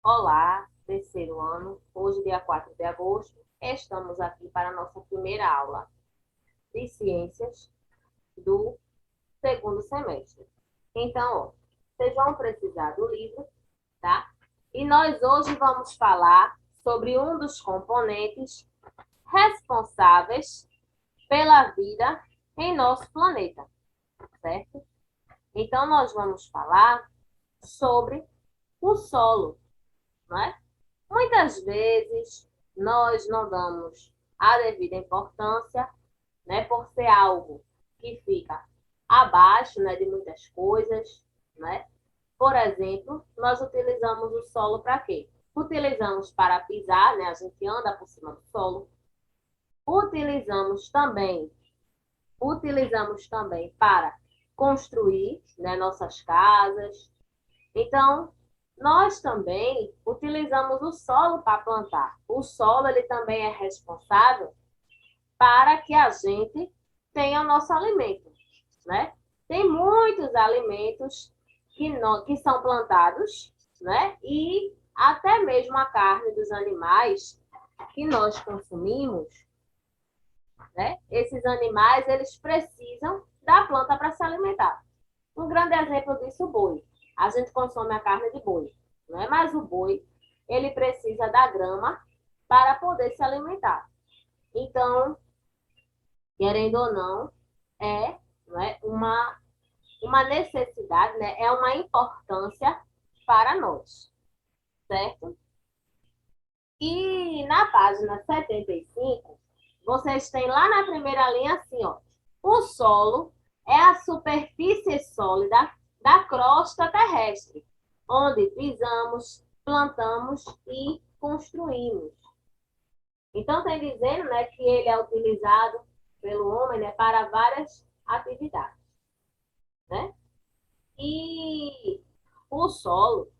Olá, terceiro ano. Hoje, dia 4 de agosto, estamos aqui para a nossa primeira aula de ciências do segundo semestre. Então, ó, vocês vão precisar do livro, tá? E nós hoje vamos falar sobre um dos componentes responsáveis pela vida em nosso planeta, certo? Então, nós vamos falar sobre o solo, não é? Muitas vezes nós não damos a devida importância, né, por ser algo que fica abaixo, né, de muitas coisas, né? Por exemplo, nós utilizamos o solo para quê? Utilizamos para pisar, né? A gente anda por cima do solo. Utilizamos também, utilizamos também para construir, né, nossas casas. Então, nós também utilizamos o solo para plantar. O solo ele também é responsável para que a gente tenha o nosso alimento, né? Tem muitos alimentos que são plantados, né? E até mesmo a carne dos animais que nós consumimos, né? Esses animais, eles precisam da planta para se alimentar. Um grande exemplo disso, o boi. A gente consome a carne de boi, não é? Mas o boi, ele precisa da grama para poder se alimentar. Então, querendo ou não é uma necessidade, né? É uma importância para nós, certo? E na página 75, vocês têm lá na primeira linha assim, ó. O solo é a superfície sólida da crosta terrestre, onde pisamos, plantamos e construímos. Então, tem dizendo, né, que ele é utilizado pelo homem, né, para várias atividades, né? E o solo,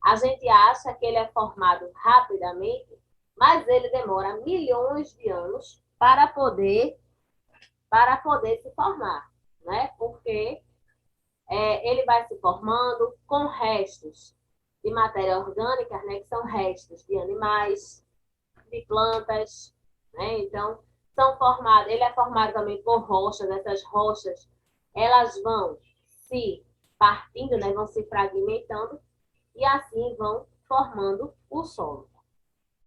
a gente acha que ele é formado rapidamente, mas ele demora milhões de anos para poder se formar, né? Porque ele vai se formando com restos de matéria orgânica, né? Que são restos de animais, de plantas, né? Então, ele é formado também por rochas. Essas rochas, elas vão se partindo, né? Vão se fragmentando e assim vão formando o solo,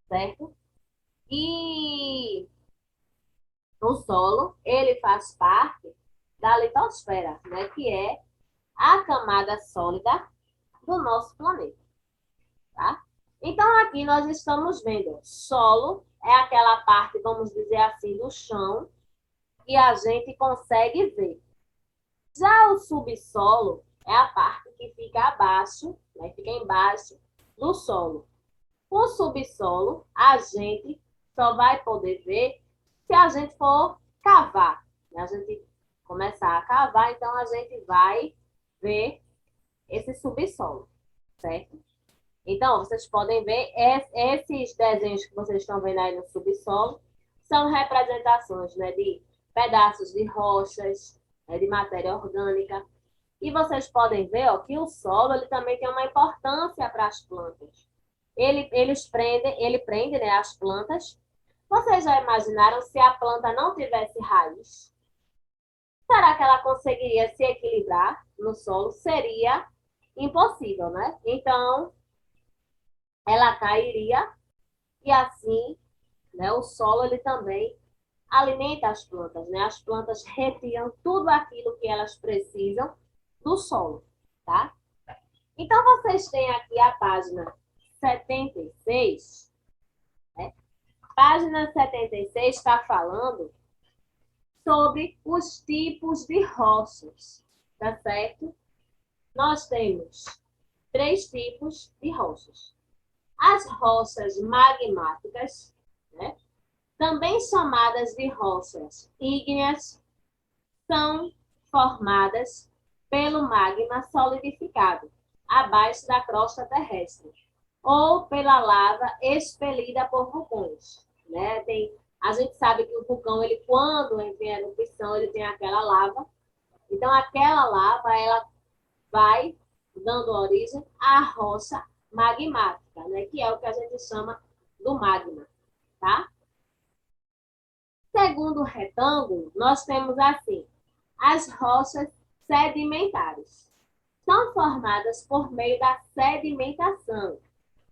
certo? E o solo, ele faz parte da litosfera, né? Que é a camada sólida do nosso planeta, tá? Então, aqui nós estamos vendo solo, é aquela parte, vamos dizer assim, do chão, que a gente consegue ver. Já o subsolo é a parte que fica abaixo, né? Fica embaixo do solo. O subsolo, a gente só vai poder ver se a gente for cavar. Né? A gente começar a cavar, então a gente vai ver esse subsolo, certo? Então, vocês podem ver, esses desenhos que vocês estão vendo aí no subsolo são representações, né, de pedaços de rochas, né, de matéria orgânica. E vocês podem ver, ó, que o solo ele também tem uma importância para as plantas. Ele prende, né, as plantas. Vocês já imaginaram se a planta não tivesse raiz? Será que ela conseguiria se equilibrar no solo? Seria impossível, né? Então, ela cairia e assim, né, o solo ele também alimenta as plantas, né? As plantas retiram tudo aquilo que elas precisam do solo, tá? Então, vocês têm aqui a página 76, né? Página 76 está falando sobre os tipos de rochas, tá certo? Nós temos três tipos de rochas. As rochas magmáticas, né? Também chamadas de rochas ígneas, são formadas pelo magma solidificado abaixo da crosta terrestre ou pela lava expelida por vulcões, né? A gente sabe que o vulcão, ele quando entra em erupção, ele tem aquela lava. Então aquela lava ela vai dando origem à rocha magmática, né? Que é o que a gente chama do magma, tá? Segundo o retângulo, nós temos assim, as rochas sedimentares. São formadas por meio da sedimentação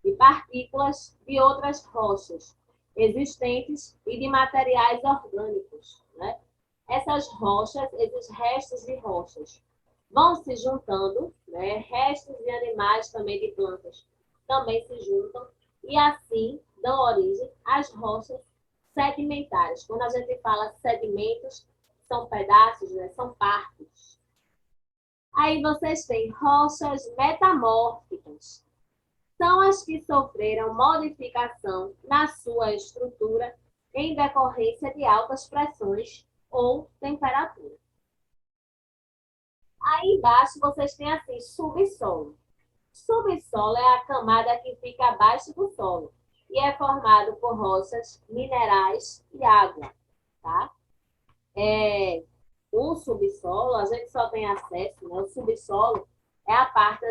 de partículas de outras rochas existentes e de materiais orgânicos, né? Essas rochas, esses restos de rochas, vão se juntando, né? Restos de animais, também de plantas, também se juntam, e assim dão origem às rochas sedimentares. Quando a gente fala sedimentos, são pedaços, né? São partes. Aí vocês têm rochas metamórficas. São as que sofreram modificação na sua estrutura em decorrência de altas pressões ou temperatura. Aí embaixo vocês têm assim, subsolo. Subsolo é a camada que fica abaixo do solo e é formado por rochas, minerais e água, tá? O subsolo, a gente só tem acesso, né? O subsolo é a parte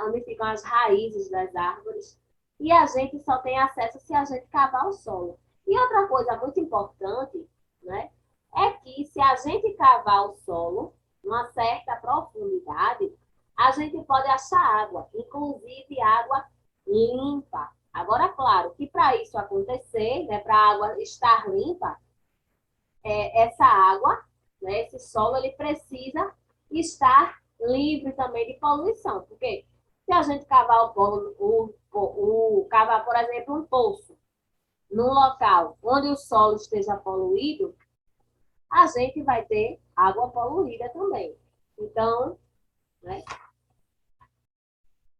onde ficam as raízes das árvores e a gente só tem acesso se a gente cavar o solo. E outra coisa muito importante, né? É que se a gente cavar o solo, numa certa profundidade, a gente pode achar água, inclusive água limpa. Agora, claro, que para isso acontecer, né, para a água estar limpa, essa água, né, esse solo, ele precisa estar livre também de poluição. Porque se a gente cavar, cavar, por exemplo, um poço num local onde o solo esteja poluído, a gente vai ter água poluída também. Então, né?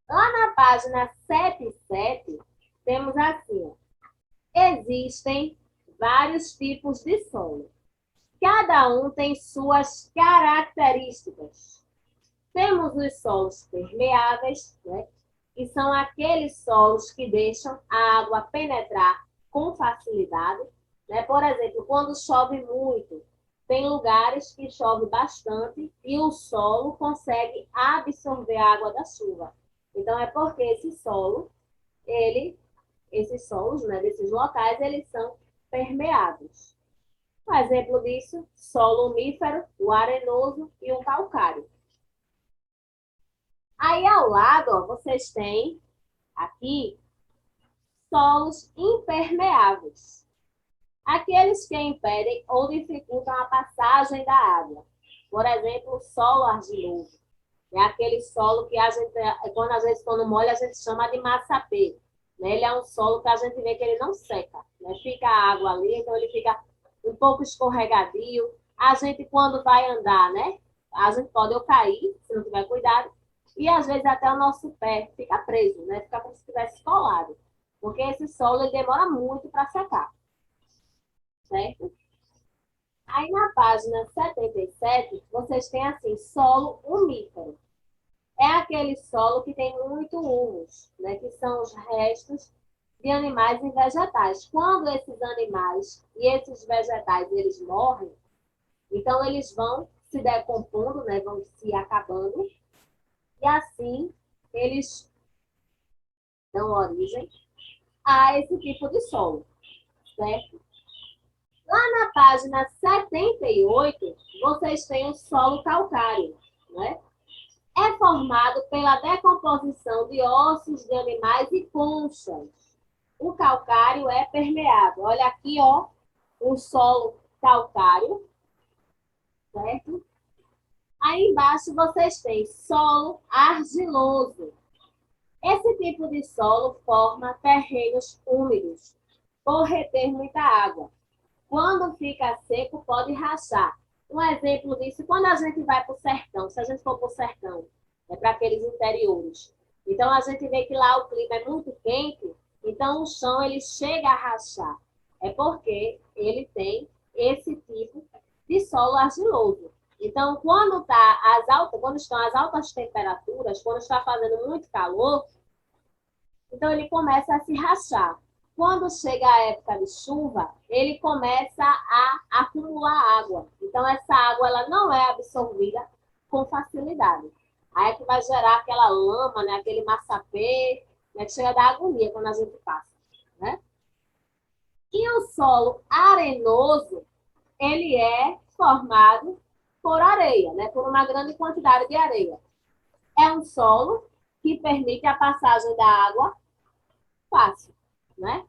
Lá na página 77, temos assim, ó, existem vários tipos de solo. Cada um tem suas características. Temos os solos permeáveis, né, que são aqueles solos que deixam a água penetrar com facilidade. Né? Por exemplo, quando chove muito, tem lugares que chove bastante e o solo consegue absorver a água da chuva. Então, é porque esses solos, né, desses locais, eles são permeáveis. Um exemplo disso, solo umífero, o arenoso e o calcário. Aí ao lado, ó, vocês têm aqui solos impermeáveis. Aqueles que impedem ou dificultam a passagem da água. Por exemplo, o solo argiloso. É aquele solo que a gente, quando às vezes quando molha, a gente chama de massapê. Né? Ele é um solo que a gente vê que ele não seca. Né? Fica a água ali, então ele fica um pouco escorregadio. A gente, quando vai andar, né? A gente pode ou cair, se não tiver cuidado, e às vezes até o nosso pé fica preso, né? Fica como se estivesse colado. Porque esse solo ele demora muito para secar. Certo? Aí na página 77, vocês têm assim, solo umífero. É aquele solo que tem muito humus, né? Que são os restos de animais e vegetais. Quando esses animais e esses vegetais eles morrem, então eles vão se decompondo, né? Vão se acabando, e assim eles dão origem a esse tipo de solo, certo? Lá na página 78, vocês têm o solo calcário, né? É formado pela decomposição de ossos de animais e conchas. O calcário é permeável. Olha aqui, ó, o solo calcário, certo? Aí embaixo vocês têm solo argiloso. Esse tipo de solo forma terrenos úmidos, por reter muita água. Quando fica seco, pode rachar. Um exemplo disso, quando a gente vai para o sertão, se a gente for para o sertão, é para aqueles interiores. Então, a gente vê que lá o clima é muito quente, então o chão ele chega a rachar. É porque ele tem esse tipo de solo argiloso. Então, quando estão as altas temperaturas, quando está fazendo muito calor, então ele começa a se rachar. Quando chega a época de chuva, ele começa a acumular água. Então, essa água ela não é absorvida com facilidade. Aí é que vai gerar aquela lama, né? Aquele massapê, né, que chega a dar agonia quando a gente passa, né? E o solo arenoso, ele é formado por areia, né, por uma grande quantidade de areia. É um solo que permite a passagem da água fácil, né?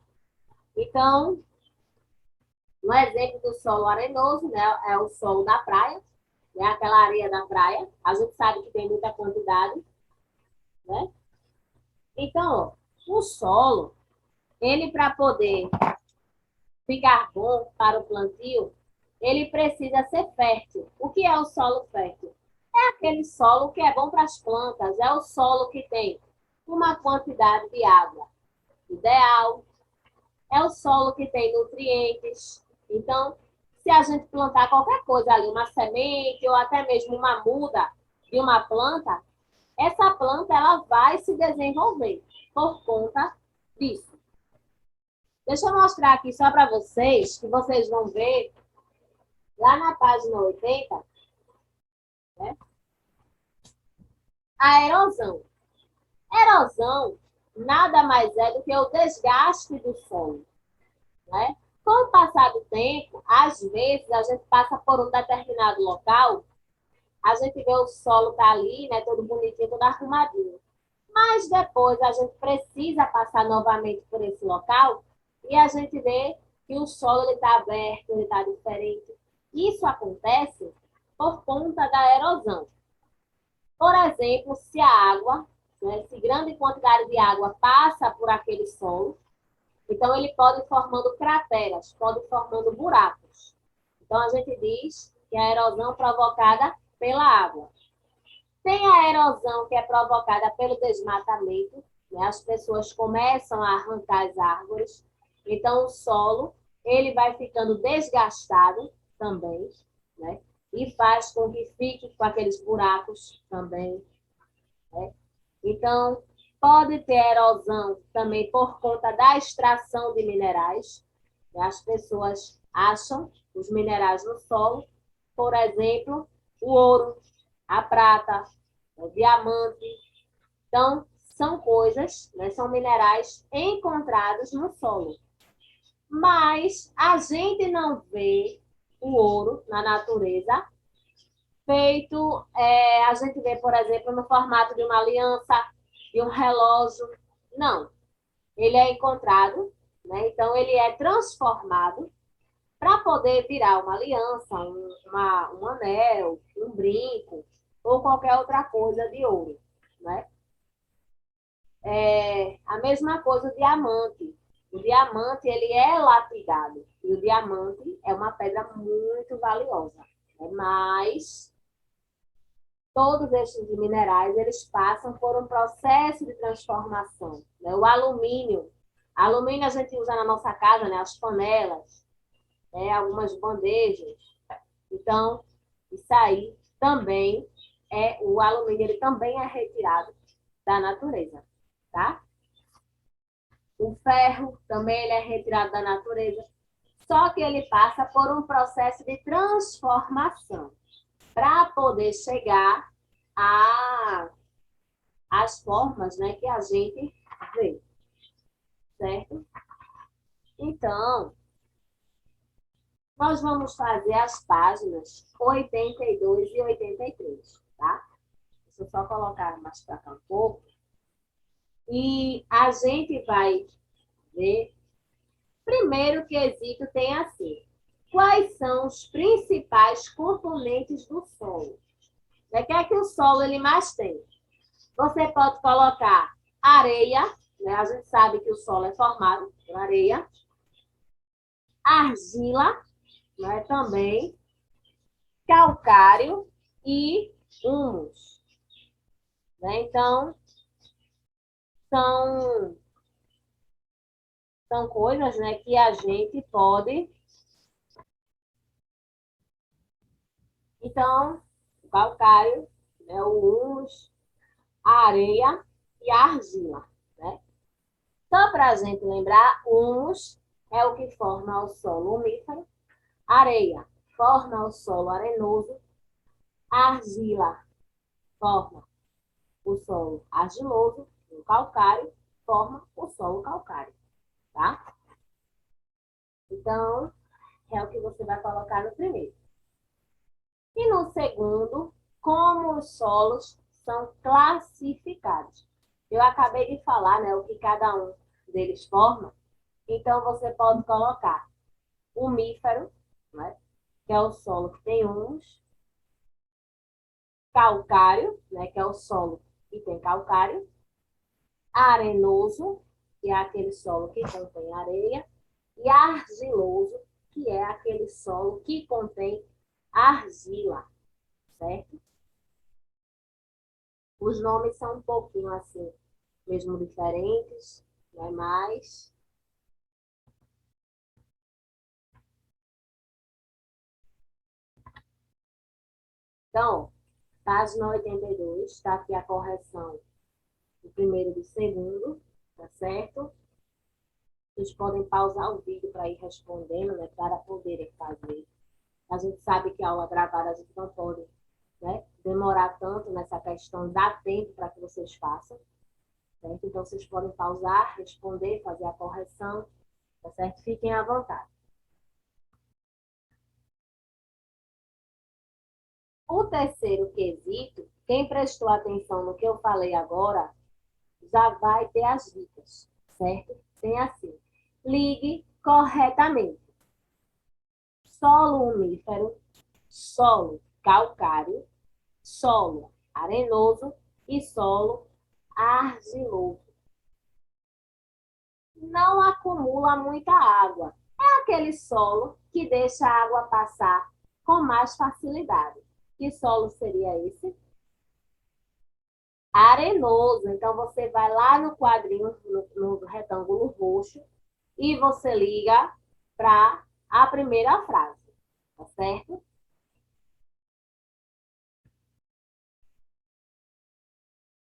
Então, um exemplo do solo arenoso, né, é o solo da praia, né, aquela areia da praia. A gente sabe que tem muita quantidade, né? Então, ó, o solo, ele para poder ficar bom para o plantio, ele precisa ser fértil. O que é o solo fértil? É aquele solo que é bom para as plantas, é o solo que tem uma quantidade de água ideal, é o solo que tem nutrientes. Então, se a gente plantar qualquer coisa ali, uma semente ou até mesmo uma muda de uma planta, essa planta ela vai se desenvolver por conta disso. Deixa eu mostrar aqui só para vocês, que vocês vão ver lá na página 80, né? A erosão. Erosão nada mais é do que o desgaste do solo, né? Com o passar do tempo, às vezes a gente passa por um determinado local, a gente vê o solo tá ali, né, todo bonitinho, todo arrumadinho. Mas depois a gente precisa passar novamente por esse local e a gente vê que o solo está aberto, ele está diferente. Isso acontece por conta da erosão. Por exemplo, se a água, né, se grande quantidade de água passa por aquele solo, então ele pode ir formando crateras, pode ir formando buracos. Então a gente diz que é a erosão provocada pela água. Tem a erosão que é provocada pelo desmatamento, né? As pessoas começam a arrancar as árvores, então o solo ele vai ficando desgastado também, né? E faz com que fique com aqueles buracos também, né? Então, pode ter erosão também por conta da extração de minerais. As pessoas acham os minerais no solo, por exemplo, o ouro, a prata, o diamante. Então, são coisas, né, são minerais encontrados no solo. Mas a gente não vê o ouro na natureza feito, a gente vê, por exemplo, no formato de uma aliança, de um relógio. Não. Ele é encontrado, né? Então ele é transformado para poder virar uma aliança, um anel, um brinco ou qualquer outra coisa de ouro, né? A mesma coisa o diamante. O diamante ele é lapidado e o diamante é uma pedra muito valiosa, né? Mas todos estes minerais eles passam por um processo de transformação, né? O alumínio a gente usa na nossa casa, né? As panelas, né? Algumas bandejas. Então, isso aí também o alumínio ele também é retirado da natureza, tá? O ferro também ele é retirado da natureza, só que ele passa por um processo de transformação para poder chegar às formas, né, que a gente vê, certo? Então, nós vamos fazer as páginas 82 e 83, tá? Deixa eu só colocar mais para cá um pouco. E a gente vai ver. Primeiro quesito tem assim: quais são os principais componentes do solo? O que é que o solo ele mais tem? Você pode colocar areia, né? A gente sabe que o solo é formado por areia, argila, né? Também, calcário e humus, né? Então, são, são coisas, né, que a gente pode. Então, o calcário, né, o humus, a areia e a argila, né? Só para a gente lembrar, humus é o que forma o solo umífero, areia forma o solo arenoso, a argila forma o solo argiloso, o calcário forma o solo calcário, tá? Então, é o que você vai colocar no primeiro. E no segundo, como os solos são classificados. Eu acabei de falar, né, o que cada um deles forma. Então, você pode colocar humífero, né, que é o solo que tem humus, calcário, né, que é o solo que tem calcário, arenoso, que é aquele solo que contém areia, e argiloso, que é aquele solo que contém argila, certo? Os nomes são um pouquinho assim, mesmo diferentes, né? Mas então, página 82, está aqui a correção do primeiro e do segundo, tá certo? Vocês podem pausar o vídeo para ir respondendo, né? Para poderem fazer. A gente sabe que a aula gravada a gente não pode, né, demorar tanto nessa questão, dá tempo para que vocês façam, certo? Então, vocês podem pausar, responder, fazer a correção, tá certo? Fiquem à vontade. O terceiro quesito, quem prestou atenção no que eu falei agora, já vai ter as dicas, certo? Tem assim, ligue corretamente. Solo umífero, solo calcário, solo arenoso e solo argiloso. Não acumula muita água. É aquele solo que deixa a água passar com mais facilidade. Que solo seria esse? Arenoso. Então, você vai lá no quadrinho, no retângulo roxo, e você liga para a primeira frase, tá certo?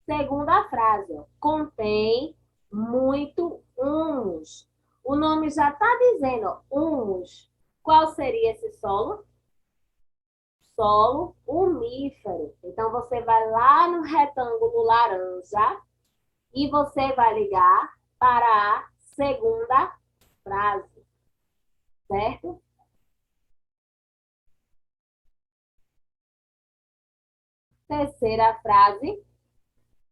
Segunda frase, ó, contém muito humus. O nome já está dizendo, ó, humus. Qual seria esse solo? Solo umífero. Então, você vai lá no retângulo laranja e você vai ligar para a segunda frase, certo? Terceira frase,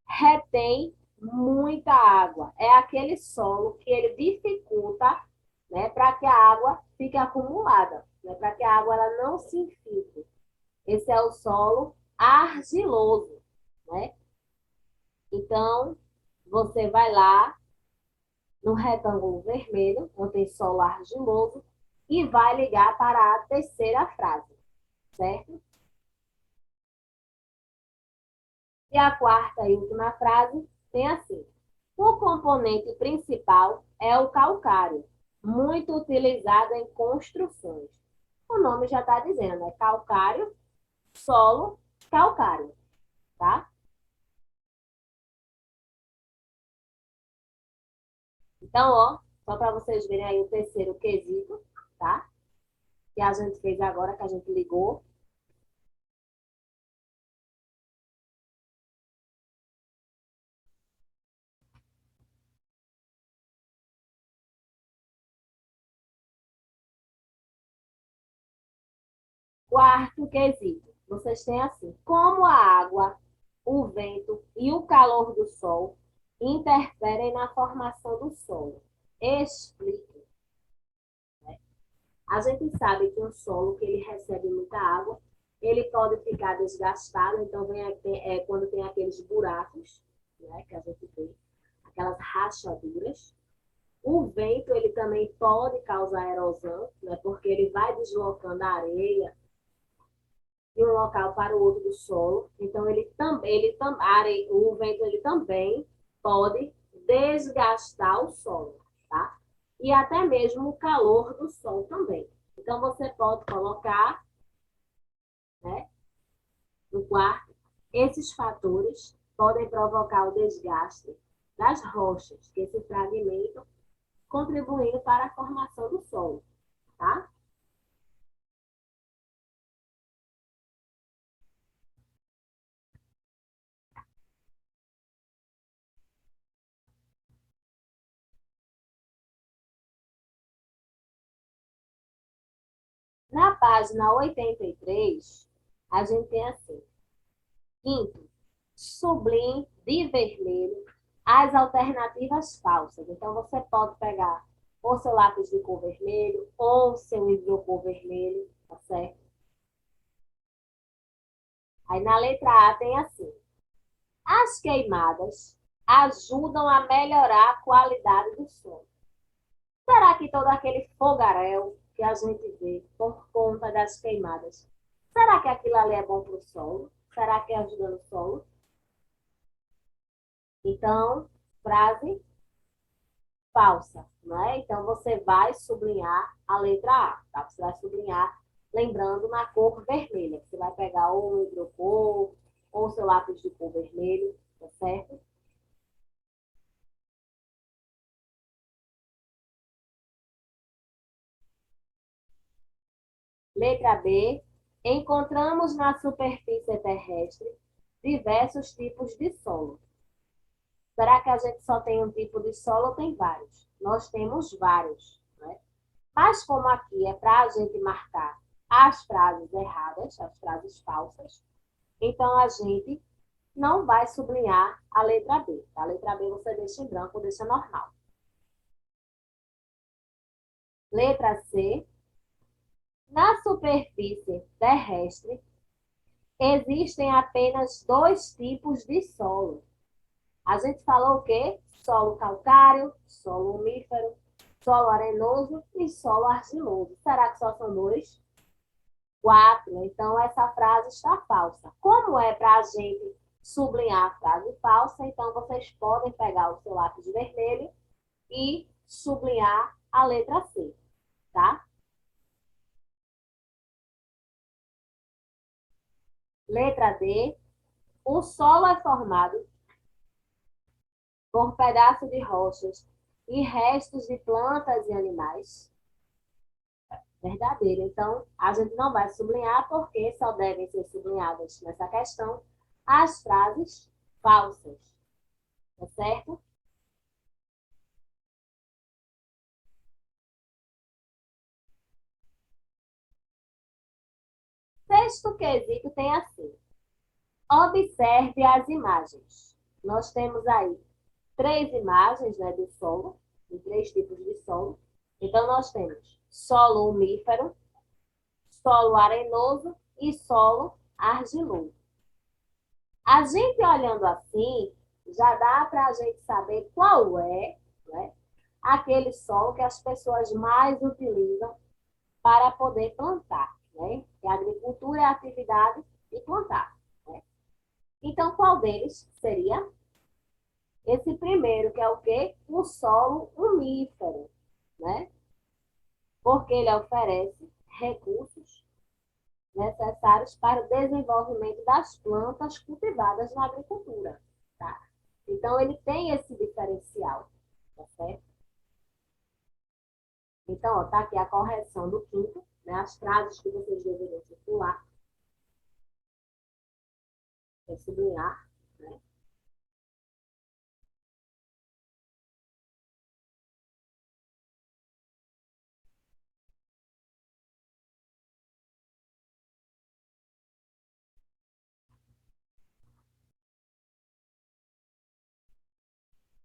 retém muita água. É aquele solo que ele dificulta, né, para que a água fique acumulada, né, para que a água ela não se infiltre. Esse é o solo argiloso, né? Então, você vai lá no retângulo vermelho, onde tem solo argiloso, e vai ligar para a terceira frase, certo? E a quarta e última frase tem assim: o componente principal é o calcário, muito utilizado em construções. O nome já está dizendo, né? Calcário, solo, calcário, tá? Então, ó, só para vocês verem aí o terceiro quesito, tá? Que a gente fez agora, que a gente ligou. Quarto quesito. Vocês têm assim: como a água, o vento e o calor do sol interferem na formação do solo? Explique. A gente sabe que um solo que ele recebe muita água, ele pode ficar desgastado, então quando tem aqueles buracos, né, que a gente vê, aquelas rachaduras. O vento ele também pode causar erosão, né, porque ele vai deslocando a areia de um local para o outro do solo. Então, o vento ele também pode desgastar o solo, tá? E até mesmo o calor do sol também. Então, você pode colocar, né, no quarto, esses fatores podem provocar o desgaste das rochas que se fragmentam, contribuindo para a formação do solo, tá? Na página 83, a gente tem assim. Quinto, sublinhe de vermelho as alternativas falsas. Então, você pode pegar ou seu lápis de cor vermelho ou seu hidrocor vermelho, tá certo? Aí, na letra A, tem assim. As queimadas ajudam a melhorar a qualidade do som. Será que todo aquele fogaréu que a gente vê por conta das queimadas, será que aquilo ali é bom para o solo? Será que ajuda no solo? Então, frase falsa, né? Então, você vai sublinhar a letra A, tá? Você vai sublinhar lembrando na cor vermelha. Você vai pegar ou o hidrocor ou o seu lápis de cor vermelho, tá certo? Letra B. Encontramos na superfície terrestre diversos tipos de solo. Será que a gente só tem um tipo de solo ou tem vários? Nós temos vários, né? Mas como aqui é para a gente marcar as frases erradas, as frases falsas, então a gente não vai sublinhar a letra B. A letra B você deixa em branco, deixa normal. Letra C. Na superfície terrestre, existem apenas dois tipos de solo. A gente falou o quê? Solo calcário, solo umífero, solo arenoso e solo argiloso. Será que só são dois? Quatro. Então, essa frase está falsa. Como é para a gente sublinhar a frase falsa, então vocês podem pegar o seu lápis vermelho e sublinhar a letra C, tá? Letra D. O solo é formado por pedaços de rochas e restos de plantas e animais. Verdadeiro. Então, a gente não vai sublinhar porque só devem ser sublinhadas nessa questão as frases falsas, tá certo? Sexto quesito tem assim. Observe as imagens. Nós temos aí três imagens, né, do solo, de três tipos de solo. Então, nós temos solo umífero, solo arenoso e solo argiloso. A gente olhando assim, já dá para a gente saber qual é, né, aquele solo que as pessoas mais utilizam para poder plantar, né? Que a agricultura é a atividade de plantar, né? Então, qual deles seria? Esse primeiro, que é o quê? O solo umífero, né? Porque ele oferece recursos necessários para o desenvolvimento das plantas cultivadas na agricultura, tá? Então, ele tem esse diferencial, tá certo? Então, ó, tá aqui a correção do quinto, né? As frases que vocês deveriam circular, sublinhar, né?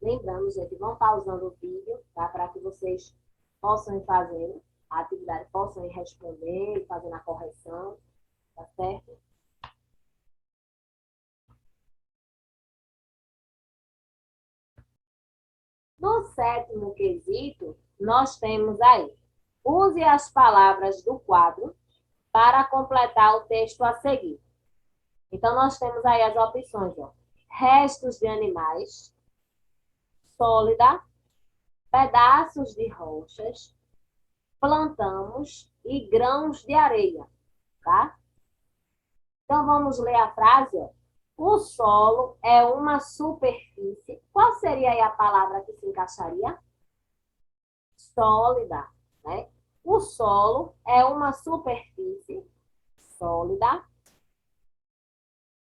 Lembrando, gente, vão pausando o vídeo, tá? Para que vocês possam ir fazendo a atividade, possam ir respondendo, fazendo a correção, tá certo? No sétimo quesito, nós temos aí, use as palavras do quadro para completar o texto a seguir. Então, nós temos aí as opções, ó. Restos de animais, sólida, pedaços de rochas, plantamos e grãos de areia, tá? Então, vamos ler a frase, ó. O solo é uma superfície. Qual seria aí a palavra que se encaixaria? Sólida, né? O solo é uma superfície sólida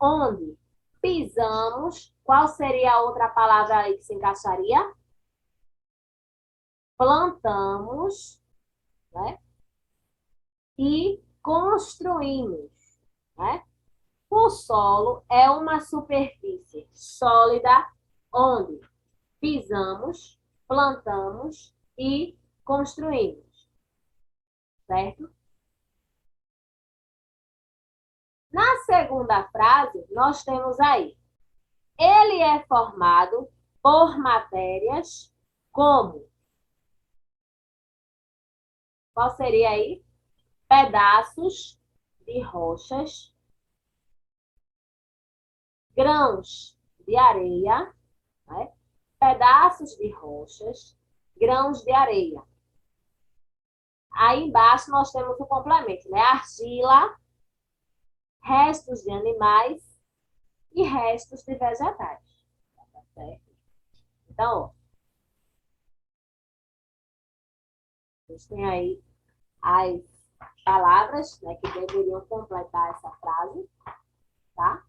onde pisamos. Qual seria a outra palavra aí que se encaixaria? Plantamos, né? e construímos, né? O solo é uma superfície sólida onde pisamos, plantamos e construímos, certo? Na segunda frase, nós temos aí, ele é formado por matérias como, qual seria aí? Pedaços de rochas, grãos de areia, né? Pedaços de rochas, grãos de areia. Aí embaixo nós temos o complemento, né? Argila, restos de animais e restos de vegetais. Tá certo? Então, ó, vocês têm aí as palavras, né, que deveriam completar essa frase, tá?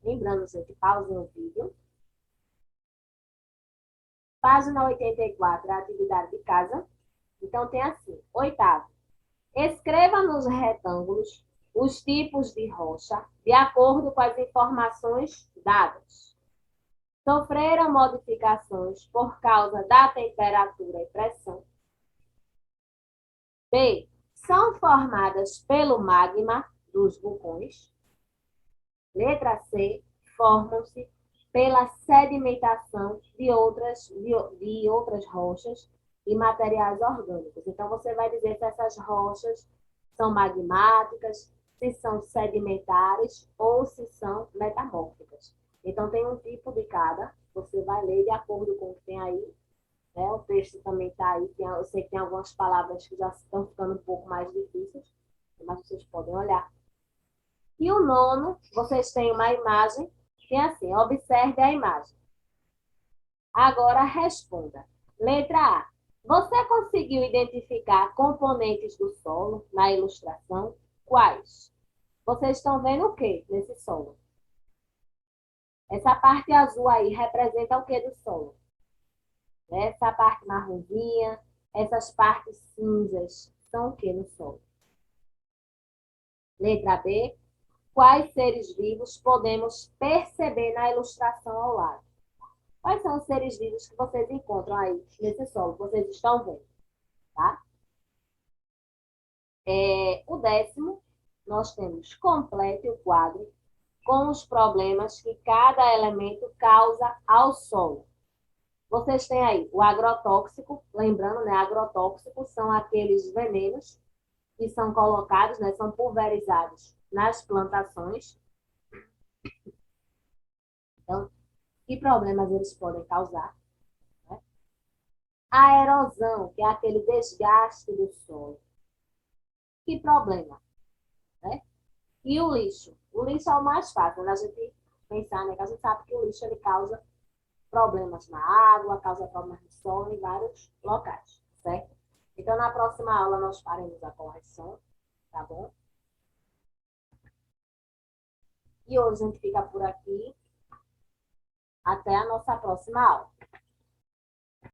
Lembrando, gente, pausem o vídeo. Página 84, a atividade de casa. Então, tem assim, oitavo. Escreva nos retângulos os tipos de rocha de acordo com as informações dadas. Sofreram modificações por causa da temperatura e pressão. B. São formadas pelo magma dos vulcões. Letra C. Formam-se pela sedimentação de outras rochas e materiais orgânicos. Então, você vai dizer se essas rochas são magmáticas, se são sedimentares ou se são metamórficas. Então, tem um tipo de cada, você vai ler de acordo com o que tem aí, né? O texto também está aí, eu sei que tem algumas palavras que já estão ficando um pouco mais difíceis, mas vocês podem olhar. E o nono, vocês têm uma imagem, que é assim, observe a imagem. Agora responda. Letra A. Você conseguiu identificar componentes do solo na ilustração? Quais? Vocês estão vendo o que nesse solo? Essa parte azul aí representa o que do solo? Essa parte marronzinha, essas partes cinzas são o que no solo? Letra B. Quais seres vivos podemos perceber na ilustração ao lado? Quais são os seres vivos que vocês encontram aí nesse solo, que vocês estão vendo, tá? O décimo, nós temos complete o quadro com os problemas que cada elemento causa ao solo. Vocês têm aí o agrotóxico, lembrando, né, agrotóxicos são aqueles venenos que são colocados, né, são pulverizados nas plantações. Então, que problemas eles podem causar? Né? A erosão, que é aquele desgaste do solo. Que problema? Né? E o lixo? O lixo é o mais fácil, né? A gente pensar, né? Que a gente sabe que o lixo ele causa problemas na água, causa problemas no solo em vários locais, certo? Então, na próxima aula, nós faremos a correção, tá bom? E hoje a gente fica por aqui. Até a nossa próxima aula.